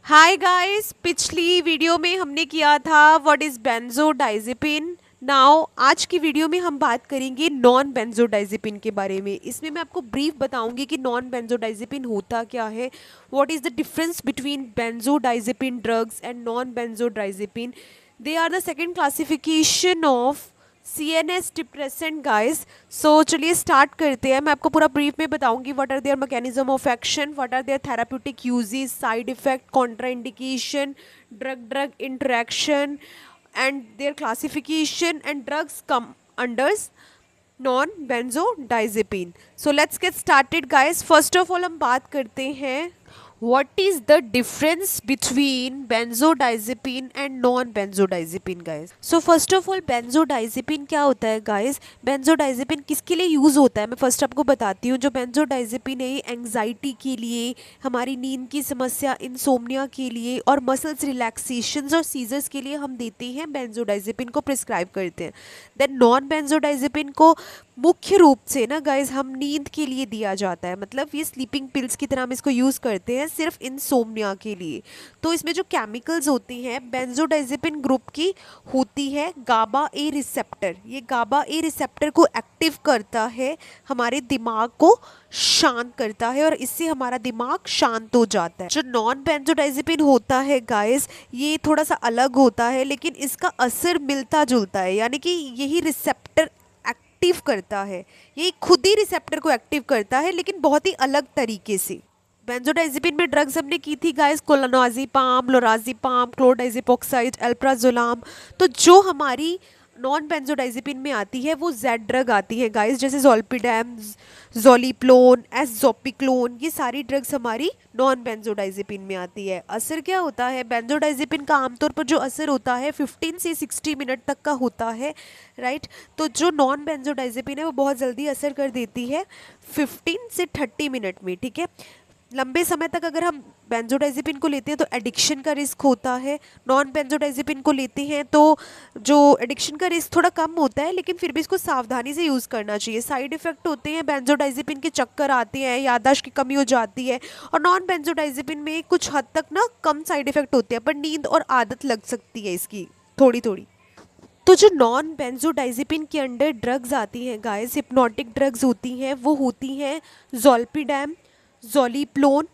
Hi guys, पिछली video में हमने किया था व्हाट इज बेंजोडाइजेपिन। नाउ आज की वीडियो में हम बात करेंगे नॉन बेंजोडाइजेपिन के बारे में। इसमें मैं आपको ब्रीफ बताऊंगी कि नॉन बेंजोडाइजेपिन होता क्या है, what is the difference between benzodiazepine drugs and non benzodiazepine. They are the second classification of CNS depressant guys. So चलिए स्टार्ट करते हैं। मैं आपको पूरा ब्रीफ में बताऊंगी what are their mechanism of action, what are their therapeutic uses, side effect, contraindication, drug drug interaction and their classification and drugs come under non benzodiazepine. So let's get started guys. First of all हम बात करते हैं what is the difference between benzodiazepine and non benzodiazepine guys। so first of all benzodiazepine क्या होता है guys। benzodiazepine किसके लिए use होता है मैं फर्स्ट आपको बताती हूँ। जो benzodiazepine है ये एंग्जाइटी के लिए, हमारी नींद की समस्या, इंसोम्निया के लिए और मसल्स रिलैक्सेशंस और सीजर्स के लिए हम देते हैं benzodiazepine को प्रिस्क्राइब करते हैं। देन नॉन benzodiazepine को मुख्य रूप से ना गाइज हम नींद के लिए दिया जाता है, मतलब ये स्लीपिंग पिल्स की तरह हम इसको यूज़ करते हैं सिर्फ इंसोम्निया के लिए। तो इसमें जो केमिकल्स होती हैं बेंजोडाइजेपिन ग्रुप की होती है गाबा ए रिसेप्टर। ये गाबा ए रिसेप्टर को एक्टिव करता है, हमारे दिमाग को शांत करता है और इससे हमारा दिमाग शांत हो जाता है। जो नॉन बेंजोडाइजेपिन होता है गाइज ये थोड़ा सा अलग होता है, लेकिन इसका असर मिलता जुलता है, यानी कि यही रिसेप्टर एक्टिव करता है, ये खुद ही रिसेप्टर को एक्टिव करता है लेकिन बहुत ही अलग तरीके से। बेंजोडाइजेपिन में ड्रग्स हमने की थी गाइस क्लोनाज़ेपाम, लोराज़ेपाम, क्लोरडाइजेपोक्साइड, एल्प्राजोलाम। तो जो हमारी नॉन बेंजोडाइजेपिन में आती है वो जेड ड्रग आती है गाइस, जैसे ज़ोल्पिडेम, ज़ोलिप्लोन, एसज़ोपिक्लोन, ये सारी ड्रग्स हमारी नॉन बेंजोडाइजेपिन में आती है। असर क्या होता है बेंजोडाइजेपिन का, आमतौर पर जो असर होता है 15 से 60 मिनट तक का होता है, राइट। तो जो नॉन बेंजोडाइजेपिन है वो बहुत जल्दी असर कर देती है 15 से 30 मिनट में, ठीक है। लंबे समय तक अगर हम बेंजोडाइजेपिन को लेते हैं तो एडिक्शन का रिस्क होता है। नॉन बेंजोडाइजेपिन को लेते हैं तो जो एडिक्शन का रिस्क थोड़ा कम होता है, लेकिन फिर भी इसको सावधानी से यूज़ करना चाहिए। साइड इफेक्ट होते हैं बेंजोडाइजेपिन के, चक्कर आते हैं, याददाश्त की कमी हो जाती है। और नॉन बेंजोडाइजेपिन में कुछ हद तक ना कम साइड इफेक्ट होते हैं, पर नींद और आदत लग सकती है इसकी थोड़ी थोड़ी। तो जो नॉन बेंजोडाइजेपिन के अंडर ड्रग्स आती हैं गाइस, हिप्नोटिक ड्रग्स होती हैं, वो होती हैं ज़ोल्पिडेम, ज़ोलिप्लोन,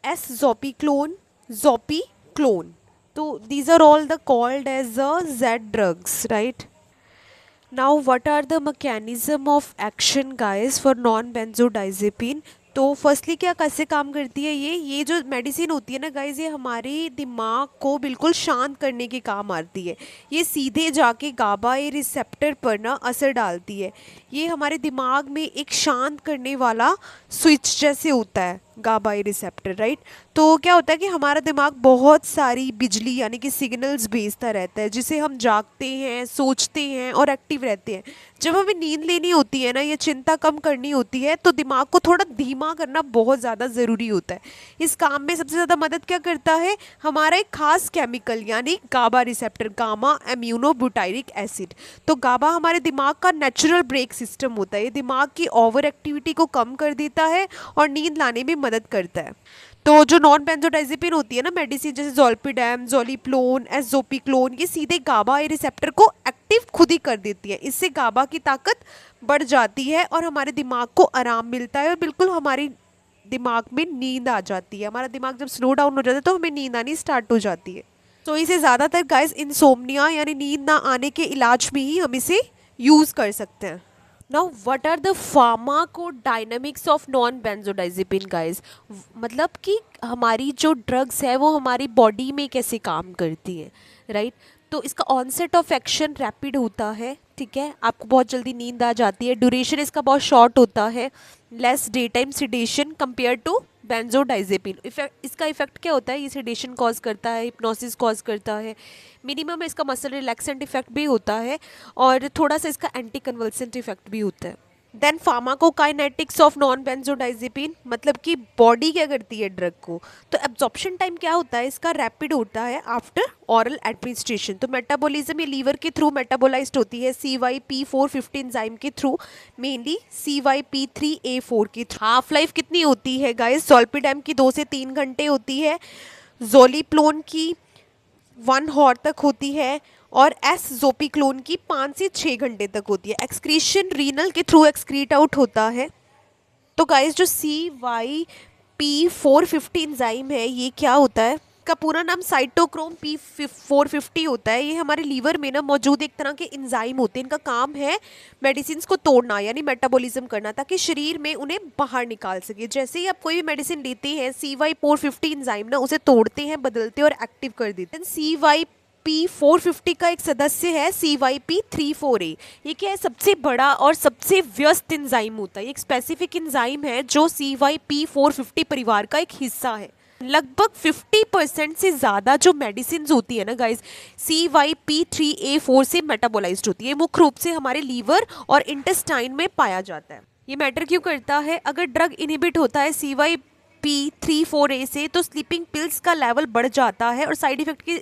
एसज़ोपिक्लोन, ज़ोपिक्लोन। तो these are all the called as the Z drugs, right? Now what are the mechanism of action guys for non benzodiazepine। तो फर्स्टली क्या कैसे काम करती है ये जो मेडिसिन होती है ना गाइज, ये हमारे दिमाग को बिल्कुल शांत करने के काम आती है। ये सीधे जाके गाबा ए रिसेप्टर पर ना असर डालती है। ये हमारे दिमाग में एक शांत करने वाला स्विच जैसे होता है गाबा ए रिसेप्टर, राइट। तो क्या होता है कि हमारा दिमाग बहुत सारी बिजली यानी कि सिग्नल्स भेजता रहता है, जिसे हम जागते हैं, सोचते हैं और एक्टिव रहते हैं। जब हमें नींद लेनी होती है ना, ये चिंता कम करनी होती है, तो दिमाग को थोड़ा धीमा करना बहुत ज़्यादा ज़रूरी होता है। इस काम में सबसे ज़्यादा मदद क्या करता है, हमारा एक खास केमिकल यानी गाबा रिसेप्टर, गामा एम्यूनोब्यूटाइरिक एसिड। तो गाबा हमारे दिमाग का नेचुरल ब्रेक सिस्टम होता है, ये दिमाग की ओवर एक्टिविटी को कम कर देता है और नींद लाने में मदद करता है। तो जो नॉन बेंजोडाइजेपिन होती है ना मेडिसिन, जैसे ज़ोल्पिडेम, ज़ोलिप्लोन, एसज़ोपिक्लोन, ये सीधे गाबा ए रिसेप्टर को एक्टिव खुद ही कर देती है। इससे गाबा की ताकत बढ़ जाती है और हमारे दिमाग को आराम मिलता है और बिल्कुल हमारी दिमाग में नींद आ जाती है। हमारा दिमाग जब स्लो डाउन हो जाता है तो हमें नींद आनी स्टार्ट हो जाती है। तो इसे ज़्यादातर गाइस इंसोम्निया यानी नींद ना आने के इलाज में ही हम इसे यूज़ कर सकते हैं। Now what are the pharmacodynamics of non benzodiazepine guys. मतलब कि हमारी जो ड्रग्स है वो हमारी बॉडी में कैसे काम करती है, राइट। तो इसका ऑनसेट ऑफ एक्शन रैपिड होता है, ठीक है, आपको बहुत जल्दी नींद आ जाती है। ड्यूरेशन इसका बहुत शॉर्ट होता है, less day time sedation compare to benzodiazepine. इसका इफेक्ट क्या होता है, ये सिडेशन कॉज करता है, हिप्नोसिस कॉज करता है, मिनिमम इसका मसल रिलैक्सेंट इफेक्ट भी होता है और थोड़ा सा इसका एंटी कन्वल्सेंट इफेक्ट भी होता है। Then pharmacokinetics of non benzodiazepine, मतलब कि बॉडी क्या करती है ड्रग को। तो एब्जॉर्प्शन टाइम क्या होता है इसका, रैपिड होता है आफ्टर ऑरल एडमिनिस्ट्रेशन। तो मेटाबॉलिज्म ये लीवर के थ्रू मेटाबोलाइज्ड होती है CYP450 एंजाइम के थ्रू, मेनली CYP3A4 की। हाफ लाइफ कितनी होती है गाइस, ज़ोल्पिडेम की 2 से 3 घंटे होती है, जोलिप्लोन की 1 हॉर तक होती है और एस जोपिक्लोन की 5 से 6 घंटे तक होती है। एक्सक्रीशन रीनल के थ्रू एक्सक्रीट आउट होता है। तो गाइस जो CYP450 एंजाइम है ये क्या होता है, का पूरा नाम साइटोक्रोम P450 होता है। ये हमारे लीवर में ना मौजूद एक तरह के एंजाइम होते हैं। इनका काम है मेडिसिन को तोड़ना यानी मेटाबॉलिज्म करना, ताकि शरीर में उन्हें बाहर निकाल सके। जैसे ही आप कोई भी मेडिसिन लेते हैं CY450 एंजाइम ना उसे तोड़ते हैं, बदलते हैं और एक्टिव कर देते हैं। CYP450 का एक सदस्य है CYP34A। ये क्या है, सबसे बड़ा और सबसे व्यस्त एंजाइम होता है। ये एक स्पेसिफिक एंजाइम है जो CYP450 परिवार का एक हिस्सा है। लगभग 50% से ज़्यादा जो मेडिसिन होती है ना गाइस, CYP3A4 से मेटाबोलाइज्ड होती है। मुख्य रूप से हमारे लीवर और इंटेस्टाइन में पाया जाता है। ये मैटर क्यों करता है, अगर ड्रग इनिबिट होता है CYP34A से तो स्लीपिंग पिल्स का लेवल बढ़ जाता है और साइड इफेक्ट की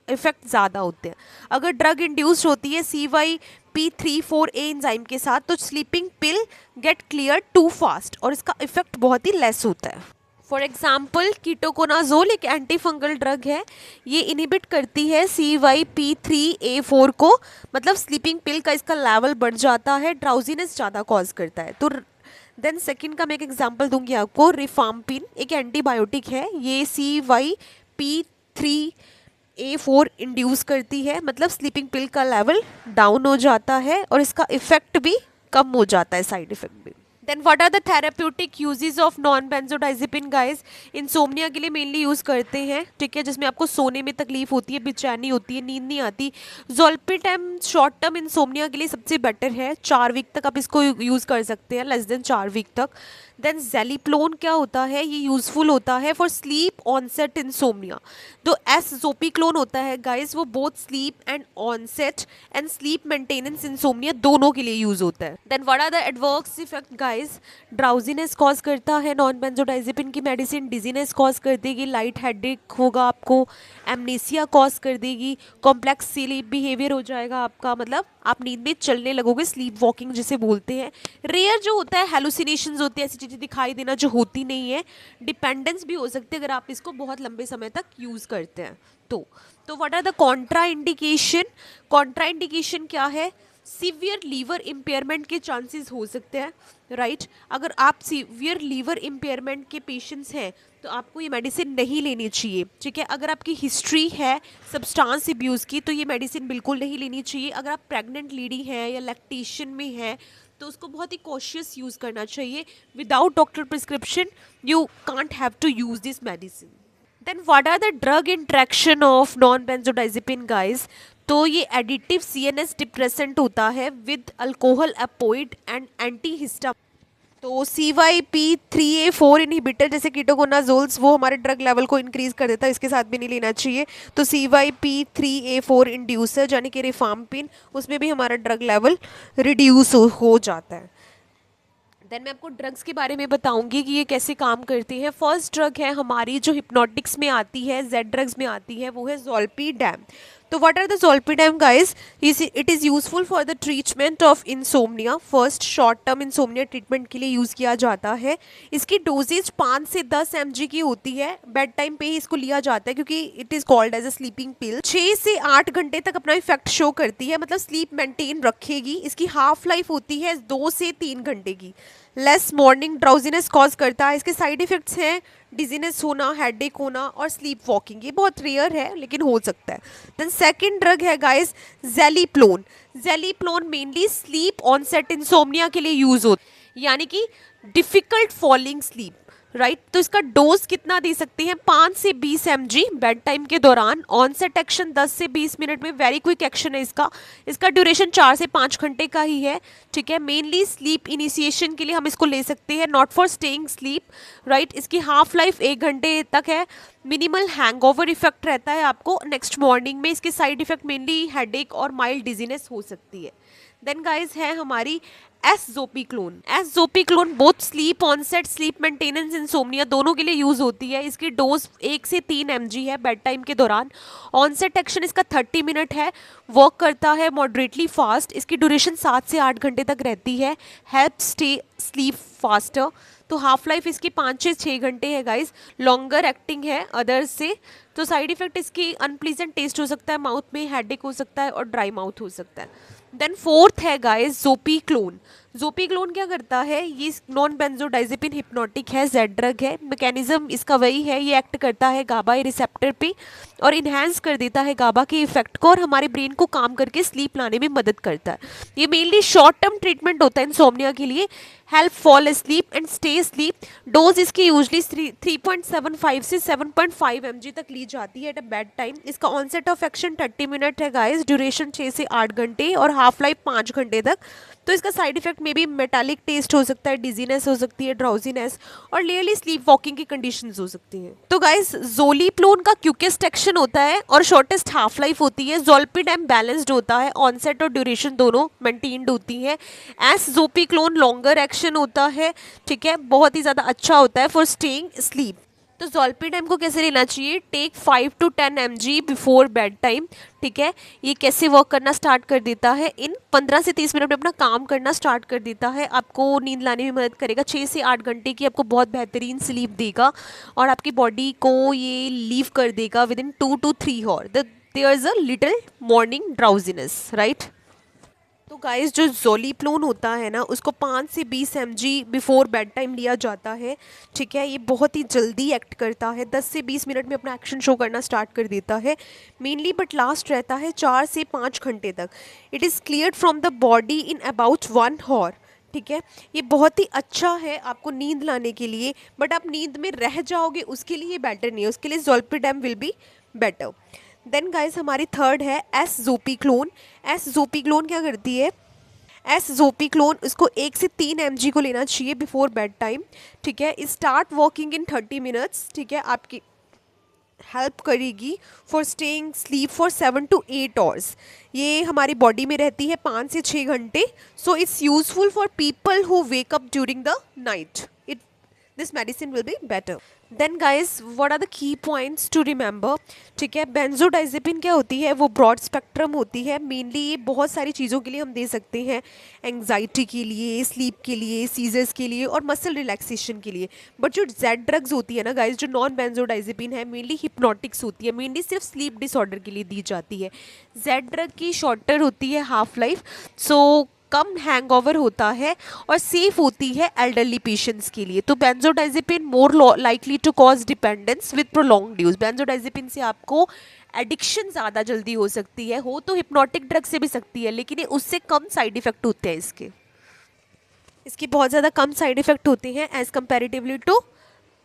इफेक्ट ज़्यादा होते हैं। अगर ड्रग इंड्यूस्ड होती है CYP34A एंजाइम के साथ तो sleeping pill get clear too fast और इसका इफेक्ट बहुत ही लेस होता है। फॉर एग्जाम्पल कीटोकोनाजोल एक एंटी फंगल ड्रग है, ये इनिबिट करती है CYP3A4 को, मतलब स्लीपिंग पिल का इसका लेवल बढ़ जाता है, ड्राउजीनेस ज़्यादा कॉज करता है। तो देन सेकंड का मैं एक एग्जांपल दूंगी आपको, रिफाम्पिन एक एंटीबायोटिक है, ये CYP3A4 इंड्यूस करती है, मतलब स्लीपिंग पिल का लेवल डाउन हो जाता है और इसका इफेक्ट भी कम हो जाता है, साइड इफेक्ट भी। Then what are the therapeutic uses of non benzodiazepine guys, insomnia के लिए मेनली यूज़ करते हैं, ठीक है, जिसमें आपको सोने में तकलीफ होती है, बेचैनी होती है, नींद नहीं आती। जोल्पिटम शॉर्ट टर्म इंसोम्निया के लिए सबसे बेटर है, 4 वीक तक आप इसको यूज़ कर सकते हैं, लेस देन 4 वीक तक। देन जेलिप्लोन क्या होता है, ये यूज़फुल होता है फॉर स्लीप ऑनसेट इंसोम्निया। जो एसजोपिक्लोन होता है गाइस वो both sleep and onset and sleep maintenance insomnia दोनों के लिए यूज़ होता है। Then what are the adverse effect guys, drowsiness cause करता है नॉन बेंजोडाइजेपिन की मेडिसिन, डिजीनेस कॉज कर देगी, लाइट हेडेक होगा आपको, एमनेसिया कॉज कर देगी, कॉम्प्लेक्स स्लीप बिहेवियर हो जाएगा आपका, मतलब आप नींद में चलने लगोगे, स्लीप वॉकिंग जिसे बोलते हैं। रेयर जो होता है हेलुसिनेशंस होती है, ऐसी चीज़ें दिखाई देना जो होती नहीं है। डिपेंडेंस भी हो सकती है अगर आप इसको बहुत लंबे समय तक यूज़ करते हैं तो what are the contraindication, contraindication क्या है, सीवियर लीवर इम्पेयरमेंट के चांसेस हो सकते हैं, राइट। अगर आप सीवियर लीवर इम्पेयरमेंट के पेशेंट्स हैं तो आपको ये मेडिसिन नहीं लेनी चाहिए, ठीक है। अगर आपकी हिस्ट्री है सब्सटेंस अब्यूज़ की तो ये मेडिसिन बिल्कुल नहीं लेनी चाहिए। अगर आप प्रेग्नेंट लेडी हैं या लैक्टेशन में हैं तो उसको बहुत ही कॉशियस यूज़ करना चाहिए। Without doctor prescription you can't have to use this medicine. Then what are the drug interaction of non benzodiazepine guys, तो ये एडिटिव CNS डिप्रेसेंट होता है with alcohol opioid and antihistamine. तो CYP3A4 इनहिबिटर जैसे कीटोकोनाजोल्स वो हमारे ड्रग लेवल को increase कर देता है, इसके साथ भी नहीं लेना चाहिए। तो CYP3A4 इंड्यूसर यानी कि रिफाम्पिन, उसमें भी हमारा ड्रग लेवल रिड्यूस हो जाता है। देन मैं आपको ड्रग्स के बारे में बताऊंगी कि ये कैसे काम करती है। फर्स्ट ड्रग है हमारी जो हिप्नोटिक्स में आती है, जेड ड्रग्स में आती है, वो है ज़ोल्पिडेम। तो what are the zolpidem guys, it is useful for the treatment of insomnia. First short term insomnia treatment के लिए यूज़ किया जाता है। इसकी डोजेज 5 से 10 mg की होती है। बेड टाइम पे ही इसको लिया जाता है क्योंकि it is called as a sleeping pill. 6 से 8 घंटे तक अपना इफेक्ट शो करती है, मतलब स्लीप मेंटेन रखेगी। इसकी हाफ लाइफ होती है 2 से 3 घंटे की। लेस मॉर्निंग ड्राउजीनेस कॉज करता है। इसके साइड इफेक्ट्स हैं डिजीनेस होना, हेडेक होना और स्लीप वॉकिंग। ये बहुत रेयर है लेकिन हो सकता है। देन सेकंड ड्रग है guys zaleplon. Zaleplon mainly sleep onset insomnia के लिए यूज होता है, यानी कि डिफिकल्ट फॉलिंग स्लीप, राइट। तो इसका डोज कितना दे सकते हैं, 5 से 20 mg बेड टाइम के दौरान। ऑनसेट एक्शन 10 से 20 मिनट में, वेरी क्विक एक्शन है इसका। इसका ड्यूरेशन 4 से 5 घंटे का ही है, ठीक है। मेनली स्लीप इनिशिएशन के लिए हम इसको ले सकते हैं, not for staying sleep, right. इसकी हाफ लाइफ 1 घंटे तक है। मिनिमल हैंगओवर इफेक्ट रहता है आपको नेक्स्ट मॉर्निंग में। इसके साइड इफेक्ट मेनली हेडेक और माइल्ड डिजीनेस हो सकती है। देन गाइस है हमारी eszopiclone. Eszopiclone both sleep onset, sleep maintenance, insomnia दोनों के लिए यूज होती है। इसकी डोज 1 से 3 mg है बेड टाइम के दौरान। ऑनसेट एक्शन इसका 30 मिनट है। वर्क करता है मॉडरेटली फास्ट। इसकी ड्यूरेशन 7 से 8 घंटे तक रहती है। Help stay sleep faster. तो हाफ लाइफ इसकी 5 से 6 घंटे है गाइज, लॉन्गर एक्टिंग है अदर्स से। तो साइड इफेक्ट इसकी अनप्लीजेंट टेस्ट हो सकता है माउथ में, हेडेक हो सकता है और ड्राई माउथ हो सकता है। देन फोर्थ है गाइस ज़ोपीक्लोन। ज़ोपीक्लोन क्या करता है, ये नॉन बेंजोडाइजेपिन हिप्नोटिक है, जेड ड्रग है। मैकेनिज्म इसका वही है, ये एक्ट करता है गाबा रिसेप्टर पे और इन्हेंस कर देता है गाबा के इफेक्ट को और हमारे ब्रेन को काम करके स्लीप लाने में मदद करता है। ये मेनली शॉर्ट टर्म ट्रीटमेंट होता है इंसोम्निया के लिए, help fall sleep and stay sleep. Dose इसकी यूजली 3.75 से 7.5 mg तक ली जाती है एट अ बेड टाइम। इसका ऑनसेट ऑफ एक्शन 30 मिनट है गाइस, ड्यूरेशन 6 से 8 घंटे और हाफ लाइफ 5 घंटे तक। तो इसका साइड इफेक्ट में भी मेटालिक टेस्ट हो सकता है, डिजीनेस हो सकती है, ड्राउजीनेस और लेयरली स्लीप वॉकिंग की कंडीशंस हो सकती हैं। तो गाइस ज़ोलिप्लोन का क्विकेस्ट एक्शन होता है और शॉर्टेस्ट हाफ लाइफ होती है। ज़ोल्पिडेम बैलेंस्ड होता है, ऑनसेट और ड्यूरेशन दोनों मेंटेन्ड होती है। एस ज़ोपीक्लोन लॉन्गर एक्शन होता है, ठीक है, बहुत ही ज़्यादा अच्छा होता है फॉर स्टेइंग स्लीप। तो ज़ोल्पिडेम को कैसे लेना चाहिए, take 5 to 10 mg before bed time, ठीक है। ये कैसे वर्क करना स्टार्ट कर देता है, इन 15 से 30 मिनट में अपना काम करना स्टार्ट कर देता है, आपको नींद लाने में मदद करेगा। 6 से 8 घंटे की आपको बहुत बेहतरीन स्लीप देगा और आपकी बॉडी को ये लीव कर देगा within 2 to 3 hour. There is a little morning drowsiness, right. तो गाइस जो ज़ोलिप्लोन होता है ना, उसको 5 से 20 mg बिफोर बेड टाइम लिया जाता है, ठीक है। ये बहुत ही जल्दी एक्ट करता है, 10 से 20 मिनट में अपना एक्शन शो करना स्टार्ट कर देता है मेनली, बट लास्ट रहता है 4 से 5 घंटे तक। It is cleared from the body in about 1 hour, ठीक है। ये बहुत ही अच्छा है आपको नींद लाने के लिए, बट आप नींद में रह जाओगे उसके लिए बेटर नहीं है, उसके लिए zolpidem will be better. Then guys हमारी थर्ड है एस ज़ोपीक्लोन। एस ज़ोपीक्लोन क्या करती है, एस ज़ोपीक्लोन उसको 1 से 3 mg को लेना चाहिए बिफोर बेड टाइम, ठीक है। स्टार्ट वर्किंग इन 30 मिनट्स, ठीक है, आपकी हेल्प करेगी for staying sleep for 7 to 8 hours. ये हमारी बॉडी में रहती है 5 से 6 घंटे। So it's useful for people who wake up during the night. It this medicine will be better. Then guys what are the key points to remember, ठीक है। Benzodiazepine क्या होती है, वो ब्रॉड स्पेक्ट्रम होती है, मेनली ये बहुत सारी चीज़ों के लिए हम दे सकते हैं, एंग्जाइटी के लिए, स्लीप के लिए, सीजर्स के लिए और मसल रिलैक्सेशन के लिए। बट जो जेड ड्रग्स होती है ना गाइज, जो नॉन बेंजोडाइजेपिन है, मेनली हिप्नोटिक्स होती है, मेनली सिर्फ स्लीप डिसऑर्डर के लिए दी जाती है। जेड ड्रग की शॉर्टर होती है हाफ लाइफ, सो कम हैंगओवर होता है और सेफ होती है एल्डरली पेशेंट्स के लिए। तो benzodiazepine more likely to cause dependence with prolonged use. Benzodiazepine से आपको एडिक्शन ज़्यादा जल्दी हो सकती है, हो तो हिप्नोटिक ड्रग से भी सकती है, लेकिन ये उससे कम साइड इफेक्ट होते हैं इसके बहुत ज़्यादा कम साइड इफेक्ट होते हैं एज कंपेरेटिवली टू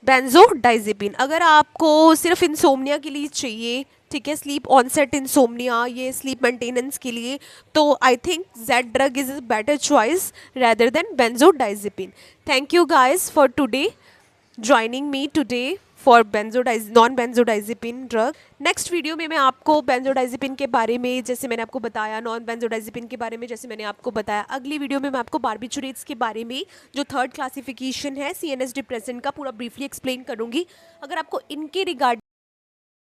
बेंजोडाइजेपिन। अगर आपको सिर्फ इंसोम्निया के लिए चाहिए, ठीक है, स्लीप ऑनसेट इंसोम्निया, ये स्लीप मेंटेनेंस के लिए, तो I think Z drug is a better choice rather than benzodiazepine. Thank you guys for today joining me today for non benzodiazepine drug. Next video में मैं आपको बेंजोडाइजेपिन के बारे में जैसे मैंने आपको बताया, नॉन बेंजोडाइजेपिन के बारे में जैसे मैंने आपको बताया, अगली वीडियो में मैं आपको बार्बिचुरेट्स के बारे में जो 3rd क्लासिफिकेशन है CNS डिप्रेसेंट का, पूरा ब्रीफली एक्सप्लेन करूंगी। अगर आपको इनके रिगार्डिंग